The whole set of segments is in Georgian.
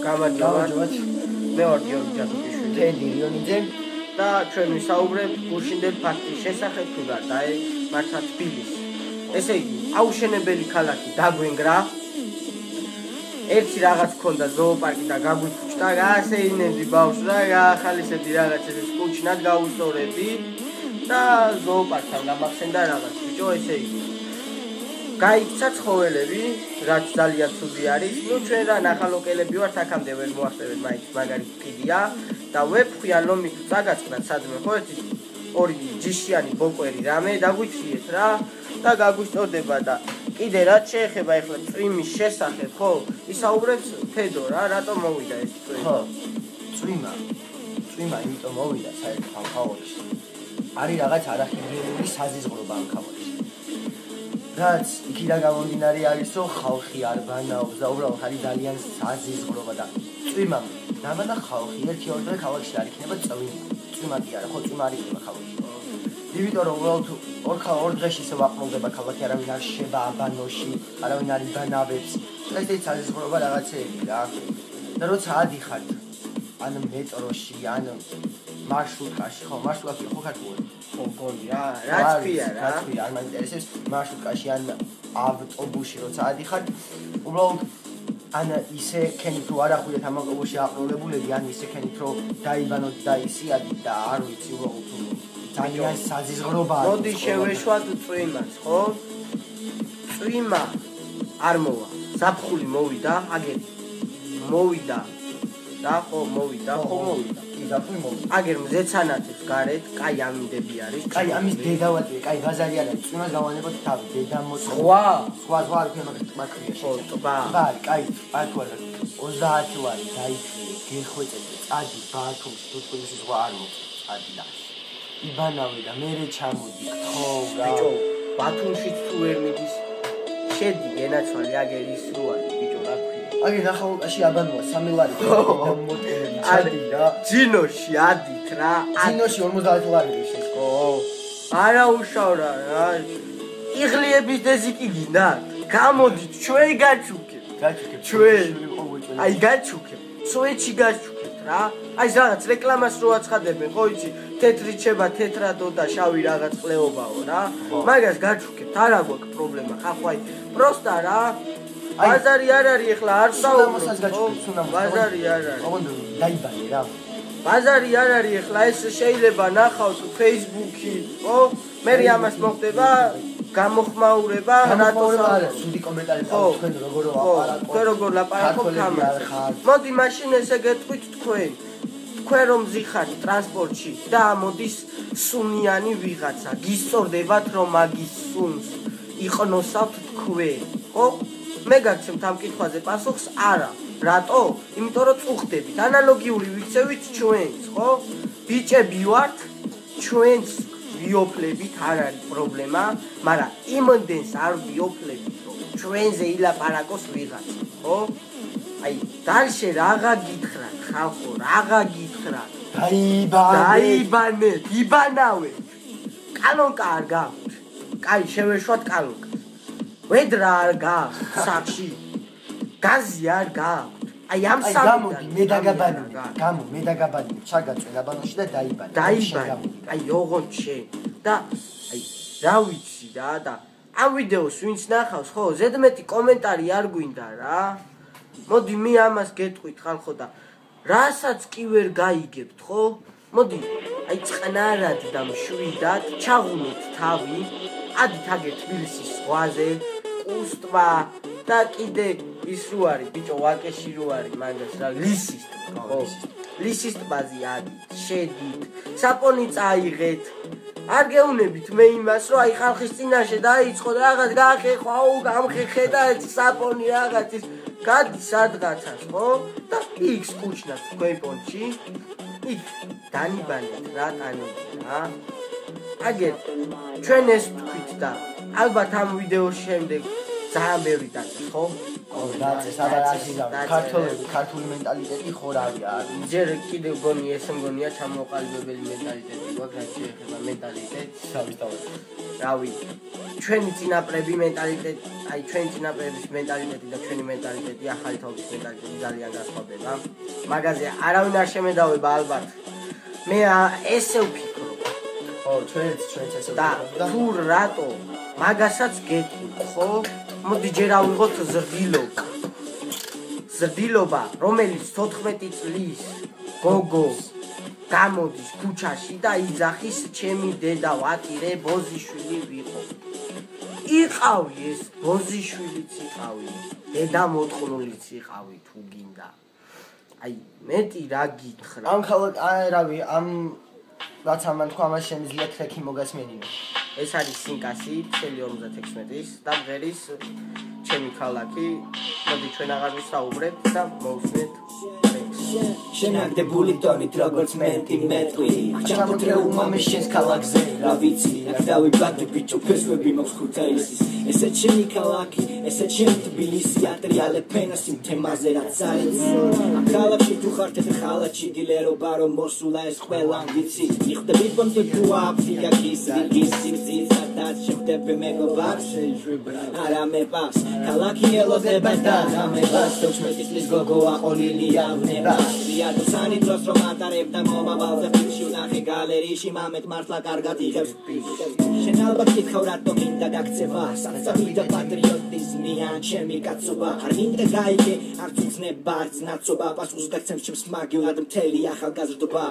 გამარჯობათ. მე ვარ გიორგი ჯაყიშვილი. ტენდი რიონიძე და ჩვენ ვისაუბრებთ გუშინდელ ფაქტის შესახებ თუ რა დაემართა თბილისი. ესე იგი, აუშენებელი ქალაქი დაგვენგრა. ერთი რაღაც ქონდა ზოოპარკი და გაგვიფუჭდა, გაასეინებდი ბავშვს და გაახალისებდი რაღაც ეს კუჩნად გაუსწორებდი და ზოოპარკთან გამახსენდა რაღაც ბიჭო, ესე იგი. გაიქცა ცხოველები, რაც ძალიან ცუდი არის. ნუ ჩვენ რა ნახალოკელები ვართ, აქამდე ვერ მოახსენებთ, მაინც მაგარი კიდია და ვეფხვი ან ლომი თუ წაგაწყნათ სადმე ხო ერთი ორი ჯიშიანი ბოკვერი რამე დაგვითრიეთ რა და გაგვისწორდება და კიდე რაც შეეხება ახლა წვიმის შესახებ, ხო? ისაუბრებს თედო რა, რატომ მოვიდა ეს წვიმა? ხო. წვიმა იმიტომ მოვიდა საერთოდ ამ ხაოთში. არის რაღაც არახიბლიური საზიზღრობა ამ ხაოთში. რაც იქიდან გამომდინარე არის, რომ ხალხი არ ბანაობს და უბრალოდ არის ძალიან საზიზღრობა და წვიმა დამადა ხალხი ერთი-ორი დღე ქალაქში არ იქნება წვიმა. წვიმა კი არა, ხო წვიმა არ იქნება ქალაქში. იმიტომ რომ უბრალოდ ორ დღეში ისე ვაყროლდება ქალაქი, არავინ არ შევა აბანოში, არავინ არ იბანავებს. ეს საზიზღრობა რაღაცეები რა. და როცა ადიხართ ან მეტროში, ან მარშრუტკაში, ხო, მარშრუტკაში ხო ქართულად. ხო, გონია, რაც ქვია რა. რაც ქვია, არ მაინტერესებს მარშრუტკაში ან ავტობუსში როცა ადიხართ, უბრალოდ ან ისე ქენით რომ არ ახვიეთ ამ ავტობუსში აყროლებულები, ან ისე ქენით რომ დაიბანოთ და ისიადით და არ ვიცი უბრალოდ ძალიან საზიზღრობაა. მოდი შევეშვათ წვიმას, ხო? წვიმა არ მოვა. ზაფხული მოვიდა, აგერ მოვიდა. და ხო მოვიდა. კი, ზაფხული მოვიდა. აგერ მზეცანათებს გარეთ, კაი ამინდები არის. კაი ამის დედავატია, კაი ბაზარი არ არის. წვიმას გავანებოთ თავი, დედამოწ. სხვა არ ქვია მაგას ხო, ტბა. კაი, აკვალა 30 ვარი დაიქრიე, გეხვეწებდი, წადი ბათუმში, თუთქოს ზღვა არ მოწ. წადი და იბანავე და მე ჩამოდი, გთხოვ რა. ბიჭო, ბათუმშიც თუ ვერ მიდის, შედი გენაცვალი აგერ ის რო არის, ბიჭო, რა ქვია. აგერ ნახალყაში აბანოა 3 ლარი დამოტენები, წადი რა. ჯინოში ადით რა. ჯინოში 50 ლარი ის ხო? არა უშავრა რა. იღლიების დეზი კი გინდათ? გამოდით, ჩვენ გაჩუქებთ. ჩვენ. აი გაჩუქებთ. სუეჩი გაჩუქებთ რა. აი რაღაც რეკლამას რო აცხადებენ, ხო იცი? თეთრი ჩება, თეთრადო და შავი რაღაც ყლეობაო რა. მაგას გაჩუქებთ, არა გვაქვს პრობლემა. ხახვაი, პროსტა რა. ბაზარი არ არის ახლა, არ საუბრობ. ბაზარი არ არის. ოღონდ დაიბანე რა. ბაზარი არ არის ახლა, ეს შეიძლება ნახავთ Facebook-ი, ხო? მე ამას მოხდება გამოხმაურება, რატო სუდი კომენტარი დაუწყო თქვენ როგორ ლაპარაკობთ? თქვენ როგორ ლაპარაკობთ ამაზე? მოდი მაშინ ესე გეტყვით თქვენ. თქვენ რომ ზიხართ ტრანსპორტში და მოდის სუნიანი ვიღაცა, გისწორდებათ რომ მაგის სუნს იყნოსავთ თქვენ, ხო? მე გაგცემთ ამ კითხვაზე პასუხს არა. რატო? იმიტომ რომ წუხდებით. ანალოგიური ვიქცევით ჩვენს, ხო? ბიჭები ვართ, ჩვენს ვიოფლებით არ არის პრობლემა, მაგრამ იმდენს არ ვიოფლებით, რომ ჩვენზე ილაპარაკოს ვიღაცა, ხო? აი, დალშე რაღა გითხრათ, ხალხო, რაღა გითხრათ. დაიბანეთ, იბანავეთ. კალონკა არ გაქვთ. კაი, შევეშვათ კალონკა. ვედრა არ გაქვთ სახში. გაზი არ გაქვთ. აი ამ სამი მე დაგაბანე, ჩაგაწვენ აბანოში და დაიბანე. აი ოღონდ შენ და აი რა ვიცი რა და ამ ვიდეოს ვინც ნახავს, ხო, ზედმეტი კომენტარი არ გვინდა რა. მოდი მე ამას გეტყვით ხალხო და რასაც კი ვერ გაიგებთ, ხო? მოდი აი წყნარად და მშვიდად ჩაღუნოთ თავი, ადით აგერ თბილისის ზღვაზე, კუსტვა და კიდე ის რო არის, ბიჭო, ვაკეში რო არის მაგას რა, ლისის ტბა, ხო? ლისის ტბაზე ადით, შედით, საპონი წაიღეთ. არ გეუნებით მე იმას, რომ აი ხალხის წინაშე დაიწყო და რაღაც გაახეხვა, აუ გამხეხე და საპონი რაღაც ის გადის სადღაცას, ხო? და იქ კუჩნას თქვენ პონჩი, იქ დანიბანეთ რა ტანები რა. აგერ ჩვენ ეს თქვით და ალბათ ამ ვიდეოს შემდეგ ძალიან ბევრი დაწეს, ხო? ქართული მენტალიტეტი ხორავია. ჯერ კიდევ გონი ეს მგონია ჩამოყალიბებელი მენტალიტეტი გვაქვს, რაც შეეხება მენტალიტეტს. რავი, ჩვენი წინაპრები მენტალიტეტი, ჩვენი წინაპრების მენტალიტეტი და ჩვენი მენტალიტეტი, ახალი თაობის მენტალიტეტი ძალიან განსხვავდება. მაგაზე არავინ არ შემედავება ალბათ. მე ესე ვფიქრობ. ჩვენც ესე და თუ რატო მაგასაც გეტყვი, ხო? მოდი ჯერ ავიღოთ ზრდილობა, რომელიც 14 წლის გოგო გამოდის ქუჩაში და იძახის ჩემი დედა ვატირე ბოზიშვილი ვიყო. იყავი ეს ბოზიშვილიც იყავი, დედა მოწყნულიც იყავი თუ გინდა. აი მეტი რა გითხრა. ამ რავი, ამ რაც ამან თქვა, ამას შემიძლია ტრეკი მოგასმენინო. ეს არის სინკასი 56-ის და მღერის ჩემი ქალაქი. მოდი ჩვენ აღარ ვისაუბრებთ და მოვსმენთ შენაგდებული ტონით როგორც მეტი ჩამოთრეულმა მე შენს ქალაქზე რა ვიცი აქ დავიბადე ბიჭო ფესვები მაქვს ხუთაისის ესე ჩემი ქალაქი ესე ჩემი თბილისი ატრიალე ფენას იმ თემაზე რაც არის აქ ქალაქში თუ ხართ ეს ხალათში დილერობა რომ მოსულა ეს ყველა ვიცი იხდები პონტი თუ აფია გისი და შეხვდები მეგობარს არა მე პას ქალაქი ელოდება და მე პას 14 წლის გოგო აყოლილია ნება სანი დროს რომ ატარებდა მომავალზე ფილში ვნახე გალერეში მამეთ მართლა კარგად იღებს შენ ალბათ გითხავ რატომ მინდა გაქცევა საცავი და პატრიოტიზმი ან ჩემი კაცობა არ მინდა გაიგე არც უცნება არც ნაცობა პასუხს გაქცევს ჩემს მაგივრად მთელი ახალგაზრდობა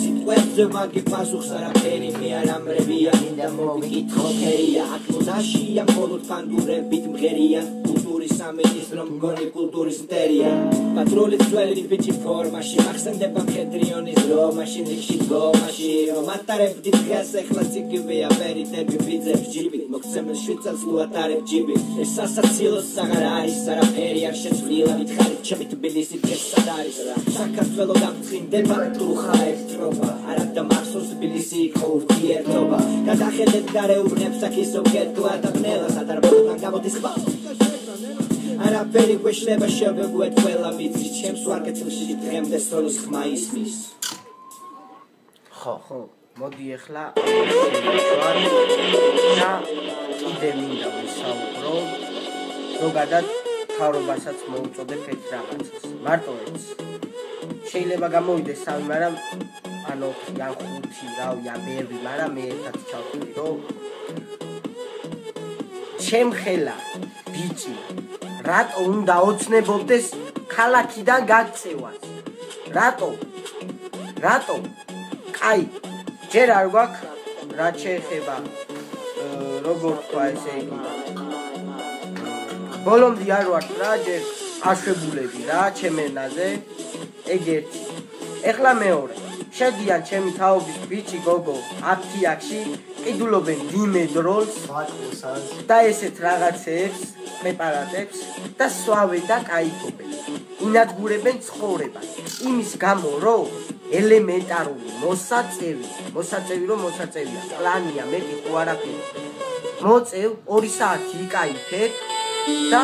სიტყვებზე ვაგე პასუხს არაფერი მე არ ამრებია მინდა მოვიკითხო ქერია აქ მოდაშია მხოლოდ ფანდურებით მღერია კულტურის სამინისტრო მგონი კულტურის მტერია პატროლის ძველი ბიჭი ფორმაში ახსენდება მხედრიონის რომაში ნიქში გომაში რომ ატარებდი დღეს ეხლა ციგივია ვერიდები ბიძებს ჯიბით მოგცემენ შვიცელს ლუატარებ ჯიბით ეს სასაცილოს აღარ არის არაფერი არ შეცვლილა მითხარით ჩემი თბილისი დღეს სად არის რა საქართველო დამწყინდება თუ ხაერთრობა არა და მახსოვს თბილისი იყო ურთიერთობა გადახედეთ გარეუბნებს აქ ისო გეტყვა და ბნელას ადარბოდან გამოდის ხვალ არაფერი გვეშლება შევეგუეთ ყველა მიწის ჩემს ვარკეთილში დღემდე სოლის ხმა ისმის ხო მოდი ახლა და კიდე მინდა ვისაუბრო ზოგადად თავრობასაც მოუწოდებ ერთ რაღაცას მარტო ეს შეიძლება გამოვიდეს სამი მაგრამ ანუ ან ხუთი რავი ან ბევრი მაგრამ მე ერთად ჩავხვდი რომ ჩემხელა ბიჭი რატო უნდა ოცნებობდეს ქალაქიდან გაქცევას? რატო? კაი, ჯერ არ გვაქვს რაც შეეხება როგორ თქვა ესე იგი. ბოლომდე არ ვარ რა ჯერ აშვებულები რა ჩემენაზე. ეგ ერთი. ეხლა მეორე. შედიან ჩემი თაობის ბიჭი გოგო აფთიაქში ყიდულობენ დიმედროლს და ესეთ რაღაცებს პრეპარატებს და სვავენ და кайფობენ. ინადგურებენ ცხოვრებას. იმის გამო რომ ელემენტარული მოსაწევი რომ მოსაწევია. პლანია მეტი ხო არაფერი. მოწევ 2 საათი იკაიფებ და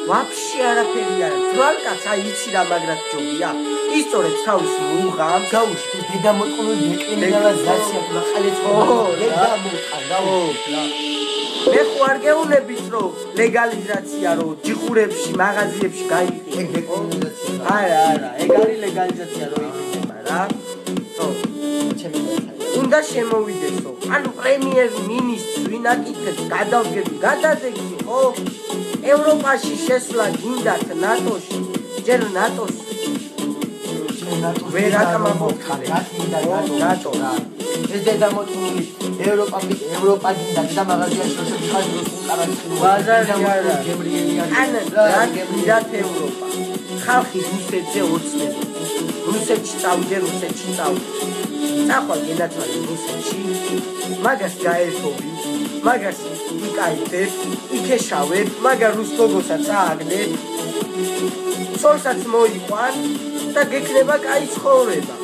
ვაფშე არაფერი არა. თვალკაც აი იცი რა მაგრად ჯობია. ისწორებს თავის მუღამს გაუშვი დედამოწყნული დეკრიმინალიზაცია თუ ხალეთ მე ხო არ გეუბნებით რომ ლეგალიზაცია რომ ჯიხურებში მაღაზიებში გაიყიდო ეგ დეკრიმინალიზაცია არა ეგ არის ლეგალიზაცია რომ იყიდება რა ხო უნდა შემოვიდესო ანუ პრემიერ მინისტრს ვინ აკითხებს გადავგები გადადეგი ხო ევროპაში შესვლა გინდათ ნატოში ჯერ ნატოში ვერ აკამამოთხარ ნატო რა ეს დედამოწყნული ევროპა გინდა და მაღაზიაში რომ შეხარ რუსულყარაძის ბაზარი არა ან რა გემრიათ ევროპა ხალხი რუსეთზე ოცნებობს რუსეთში წავიდე წახვალ გენაცვალე რუსეთში მაგას გაერთობი მაგას იკაიფებ იქეშავებ მაგარ რუს გოგოსაც წააგდებ ცოლსაც მოიყვან და გეკნება კაი ცხოვრება.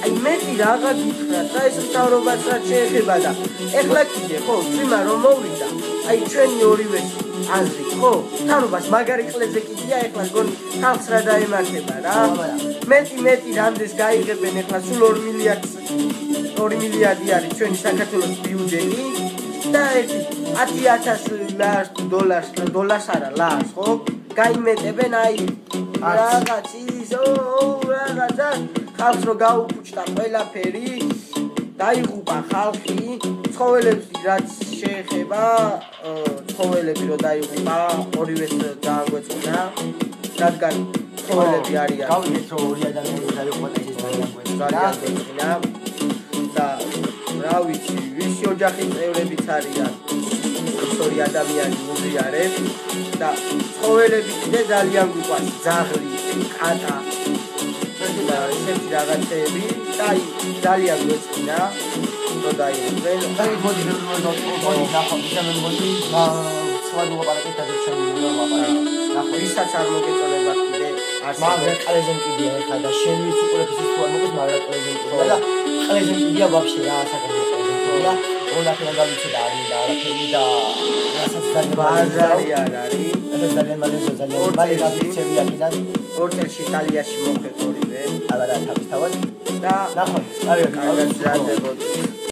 აი მეტი რაღა გითხრათ რა ეს მთავრობაც რაც შეეხება და ეხლა კიდე ხო წვიმა რომ მოვიდა აი ჩვენი ორივე აზრი ხო? თანობას მაგარი ყლეზე კიდია ეხლა გონი ხალხს რა დაემართება რა. მეტი რამდენს გაიღებენ ეხლა სულ 2 მილიარდი არის ჩვენი საქართველოს ბიუჯეტი და 10,000 დოლარს არა ლარს ხო? გაიმეტებენ აი რაღაც ისო რაღაცა ხალხს რო გაუფუჭდა ყველაფერი დაიღუპა ხალხი ცხოველებს რაც შეეხება ცხოველები რო დაიღუპა ორივეს დააგვეწყვეტა რადგან ცხოველები არიან გავიგეთ რომ ორი ადამიანი დაიღუპა და ეს დაგვეწყვეტა და რა ვიცი ვისი ოჯახის წევრებიც არიან ორი ადამიანი მუზიარებს და ცხოველები კიდე ძალიან გვიყვარს ძაღლი, კატა და ესეთი რაღაცები და ძალიან გვეწყინა რომ დაიღებენ და მოდი ნახავთ მე მოდი სხვა ლაპარაკით გადაჩენილი ნახო ისაც არ მოგეწონება კიდე მაგრამ ყალეზე კიდია ეხლა და შენ ვიც უყურებს ის თუ არ მოგეს მაგრამ ყალეზე კიდია და ყალეზე კიდია ვაფშე რა საკუთრება ყალეზე ორახლა გავიცი და არ მინდა არაფერი და რასაც ბაზარი არ არის ძალიან მალე გაფიცები აქედან ორ წელში იტალიაში მოხდეთ ორივე აბა რა თავისთავად და ნახოთ კარგად გაზრდებოდი